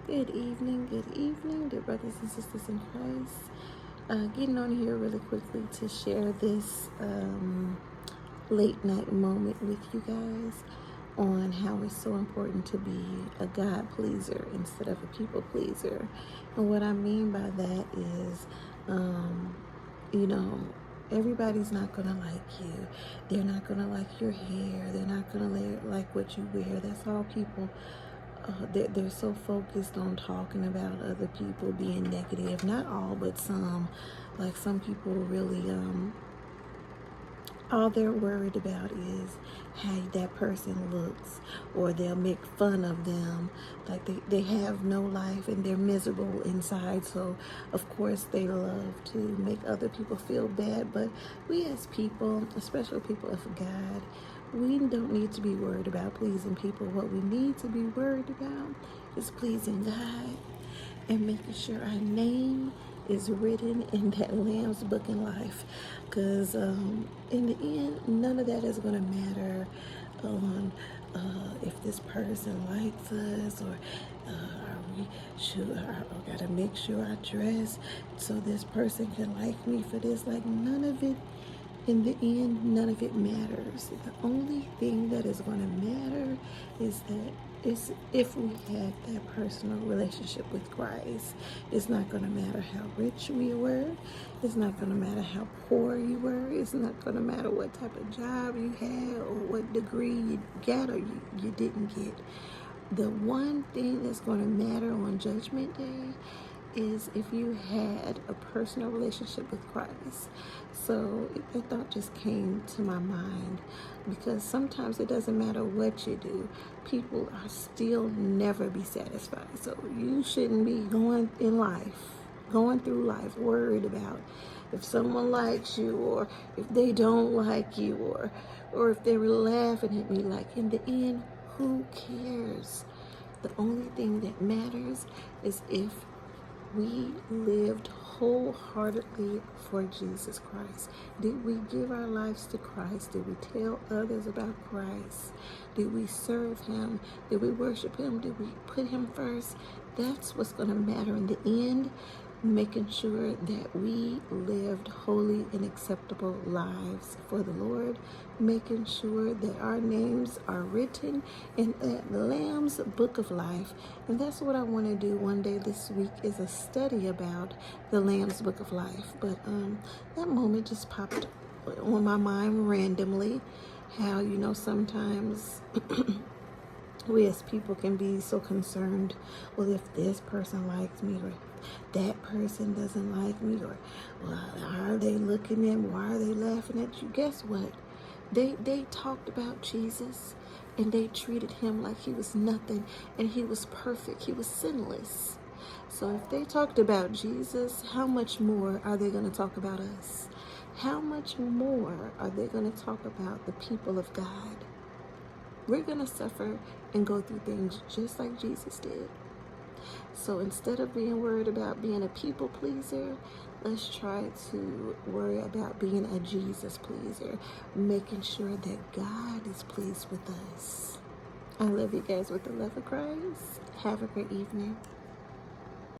Good evening, dear brothers and sisters in Christ. Getting on here really quickly to share this late night moment with you guys on how it's so important to be a God pleaser instead of a people pleaser. And what I mean by that is, you know, everybody's not gonna like you. They're not gonna like your hair. They're not gonna like what you wear. That's all people. They're so focused on talking about other people being negative. Not all, but some. Like some people really, all they're worried about is how that person looks, or they'll make fun of them. Like they have no life and they're miserable inside. So, of course, they love to make other people feel bad. But we as people, especially people of God, we don't need to be worried about pleasing people. What we need to be worried about is pleasing God and making sure our name is written in that Lamb's Book in life. Because in the end, none of that is going to matter on if this person likes us, or are we should I gotta make sure I dress so this person can like me for this. Like, none of it, in the end, none of it matters. The only thing that is going to matter is that it's if we have that personal relationship with Christ. It's not going to matter how rich we were. It's not going to matter how poor you were. It's not going to matter what type of job you had or what degree you got or you didn't get. The one thing that's going to matter on Judgment Day is if you had a personal relationship with Christ. So that thought just came to my mind, because sometimes it doesn't matter what you do, people are still never be satisfied. So you shouldn't be going through life worried about if someone likes you, or if they don't like you, or if they were laughing at me. Like, in the end, who cares? The only thing that matters is if we lived wholeheartedly for Jesus Christ. Did we give our lives to Christ? Did we tell others about Christ? Did we serve Him? Did we worship Him? Did we put Him first? That's what's going to matter in the end. Making sure that we lived holy and acceptable lives for the Lord, making sure that our names are written in the Lamb's Book of Life. And that's what I want to do one day this week, is a study about the Lamb's Book of Life. But that moment just popped on my mind randomly. How, sometimes we as people can be so concerned, well, if this person likes me, or that person doesn't like me, or, well, are they looking at me? Why are they laughing at you? Guess what? They talked about Jesus, and they treated Him like He was nothing, and He was perfect. He was sinless. So if they talked about Jesus, how much more are they going to talk about us? How much more are they going to talk about the people of God? We're going to suffer and go through things just like Jesus did. So instead of being worried about being a people pleaser, let's try to worry about being a Jesus pleaser, making sure that God is pleased with us. I love you guys with the love of Christ. Have a great evening.